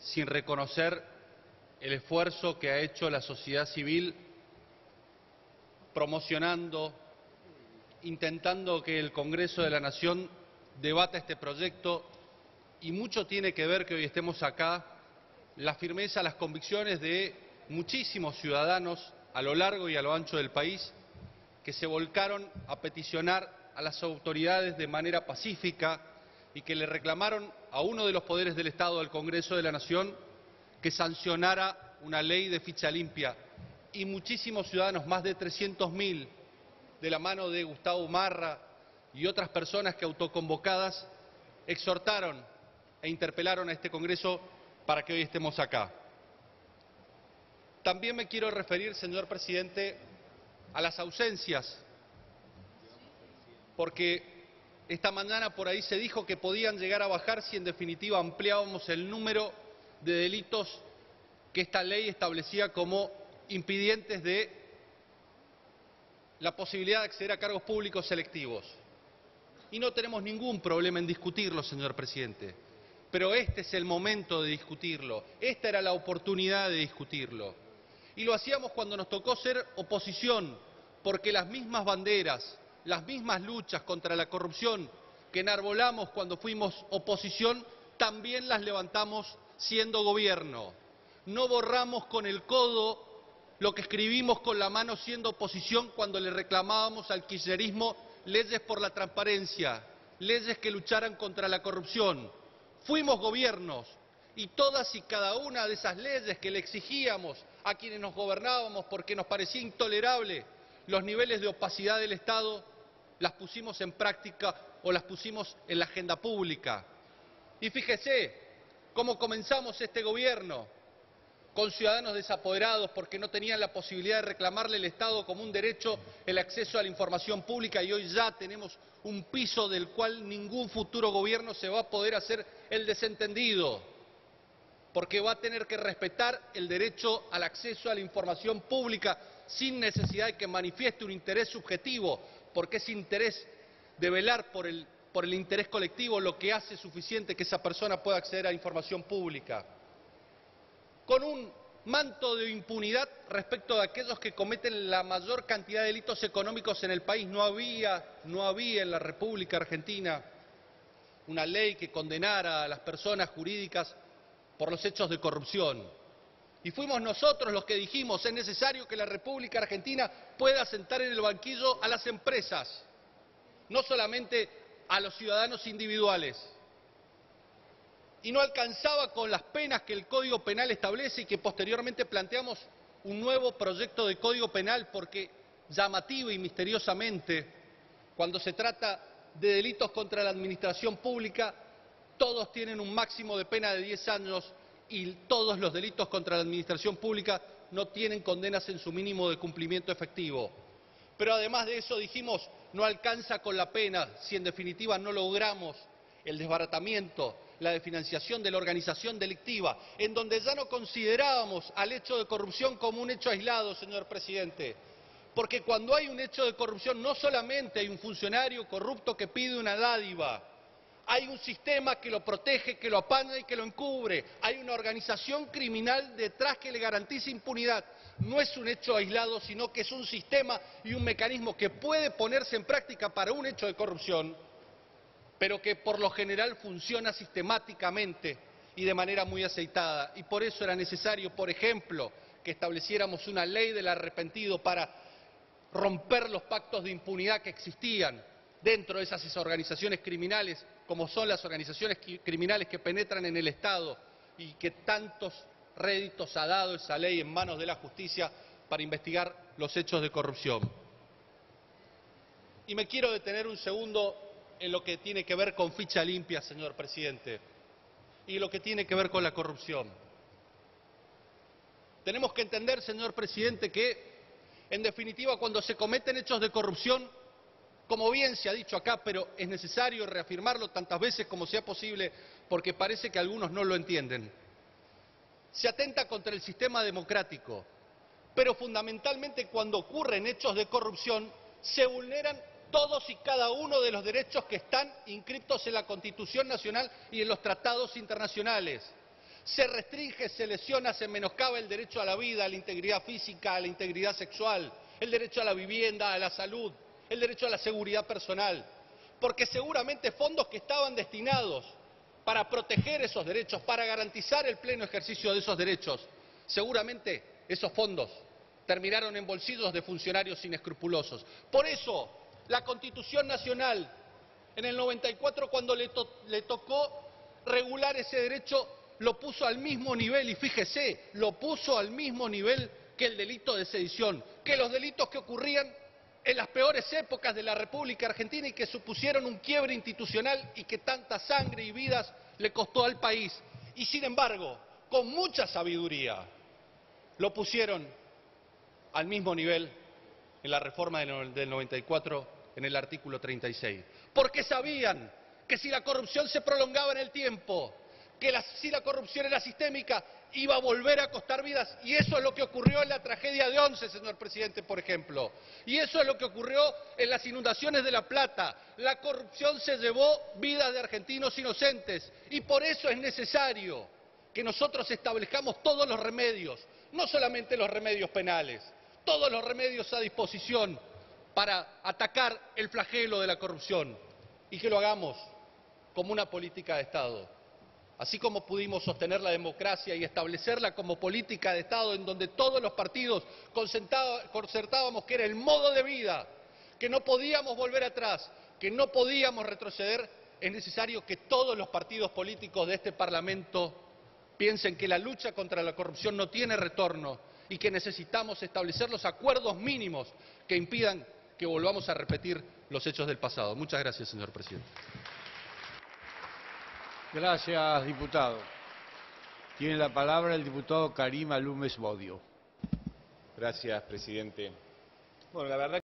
sin reconocer el esfuerzo que ha hecho la sociedad civil promocionando, intentando que el Congreso de la Nación debata este proyecto, y mucho tiene que ver que hoy estemos acá la firmeza, las convicciones de muchísimos ciudadanos a lo largo y a lo ancho del país que se volcaron a peticionar a las autoridades de manera pacífica y que le reclamaron a uno de los poderes del Estado, al Congreso de la Nación, que sancionara una ley de ficha limpia. Y muchísimos ciudadanos, más de 300.000, de la mano de Gustavo Marra y otras personas que autoconvocadas exhortaron e interpelaron a este Congreso para que hoy estemos acá. También me quiero referir, señor presidente, a las ausencias, porque esta mañana por ahí se dijo que podían llegar a bajar si en definitiva ampliábamos el número de delitos que esta ley establecía como impidientes de la posibilidad de acceder a cargos públicos selectivos. Y no tenemos ningún problema en discutirlo, señor presidente, pero este es el momento de discutirlo, esta era la oportunidad de discutirlo. Y lo hacíamos cuando nos tocó ser oposición, porque las mismas banderas, las mismas luchas contra la corrupción que enarbolamos cuando fuimos oposición, también las levantamos siendo gobierno. No borramos con el codo lo que escribimos con la mano siendo oposición cuando le reclamábamos al kirchnerismo leyes por la transparencia, leyes que lucharan contra la corrupción. Fuimos gobiernos y todas y cada una de esas leyes que le exigíamos a quienes nos gobernábamos porque nos parecía intolerable los niveles de opacidad del Estado, las pusimos en práctica o las pusimos en la agenda pública. Y fíjese cómo comenzamos este gobierno, con ciudadanos desapoderados porque no tenían la posibilidad de reclamarle al Estado como un derecho el acceso a la información pública, y hoy ya tenemos un piso del cual ningún futuro gobierno se va a poder hacer el desentendido, porque va a tener que respetar el derecho al acceso a la información pública sin necesidad de que manifieste un interés subjetivo, porque ese interés de velar por el interés colectivo lo que hace suficiente que esa persona pueda acceder a información pública. Con un manto de impunidad respecto de aquellos que cometen la mayor cantidad de delitos económicos en el país. No había en la República Argentina una ley que condenara a las personas jurídicas por los hechos de corrupción. Y fuimos nosotros los que dijimos: es necesario que la República Argentina pueda sentar en el banquillo a las empresas, no solamente a los ciudadanos individuales. Y no alcanzaba con las penas que el Código Penal establece y que posteriormente planteamos un nuevo proyecto de Código Penal, porque llamativo y misteriosamente, cuando se trata de delitos contra la administración pública, todos tienen un máximo de pena de 10 años y todos los delitos contra la administración pública no tienen condenas en su mínimo de cumplimiento efectivo. Pero además de eso dijimos: no alcanza con la pena si en definitiva no logramos el desbaratamiento, la desfinanciación de la organización delictiva, en donde ya no considerábamos al hecho de corrupción como un hecho aislado, señor presidente. Porque cuando hay un hecho de corrupción no solamente hay un funcionario corrupto que pide una dádiva, hay un sistema que lo protege, que lo apaña y que lo encubre. Hay una organización criminal detrás que le garantiza impunidad. No es un hecho aislado, sino que es un sistema y un mecanismo que puede ponerse en práctica para un hecho de corrupción, pero que por lo general funciona sistemáticamente y de manera muy aceitada. Y por eso era necesario, por ejemplo, que estableciéramos una ley del arrepentido para romper los pactos de impunidad que existían dentro de esas organizaciones criminales, como son las organizaciones criminales que penetran en el Estado, y que tantos réditos ha dado esa ley en manos de la justicia para investigar los hechos de corrupción. Y me quiero detener un segundo en lo que tiene que ver con ficha limpia, señor presidente, y lo que tiene que ver con la corrupción. Tenemos que entender, señor presidente, que en definitiva cuando se cometen hechos de corrupción, como bien se ha dicho acá, pero es necesario reafirmarlo tantas veces como sea posible porque parece que algunos no lo entienden, se atenta contra el sistema democrático, pero fundamentalmente cuando ocurren hechos de corrupción se vulneran todos y cada uno de los derechos que están inscritos en la Constitución Nacional y en los tratados internacionales. Se restringe, se lesiona, se menoscaba el derecho a la vida, a la integridad física, a la integridad sexual, el derecho a la vivienda, a la salud, el derecho a la seguridad personal. Porque seguramente fondos que estaban destinados para proteger esos derechos, para garantizar el pleno ejercicio de esos derechos, seguramente esos fondos terminaron en bolsillos de funcionarios inescrupulosos. Por eso, la Constitución Nacional, en el 94, cuando le tocó regular ese derecho, lo puso al mismo nivel, y fíjese, lo puso al mismo nivel que el delito de sedición, que los delitos que ocurrían en las peores épocas de la República Argentina y que supusieron un quiebre institucional y que tanta sangre y vidas le costó al país. Y sin embargo, con mucha sabiduría, lo pusieron al mismo nivel en la reforma del 94, en el artículo 36. Porque sabían que si la corrupción se prolongaba en el tiempo, que si la corrupción era sistémica, iba a volver a costar vidas. Y eso es lo que ocurrió en la tragedia de Once, señor presidente, por ejemplo. Y eso es lo que ocurrió en las inundaciones de La Plata. La corrupción se llevó vidas de argentinos inocentes. Y por eso es necesario que nosotros establezcamos todos los remedios, no solamente los remedios penales, todos los remedios a disposición para atacar el flagelo de la corrupción, y que lo hagamos como una política de Estado. Así como pudimos sostener la democracia y establecerla como política de Estado en donde todos los partidos concertábamos que era el modo de vida, que no podíamos volver atrás, que no podíamos retroceder, es necesario que todos los partidos políticos de este Parlamento piensen que la lucha contra la corrupción no tiene retorno y que necesitamos establecer los acuerdos mínimos que impidan que volvamos a repetir los hechos del pasado. Muchas gracias, señor presidente. Gracias, diputado. Tiene la palabra el diputado Karim Alumes Bodio. Gracias, presidente. Bueno, la verdad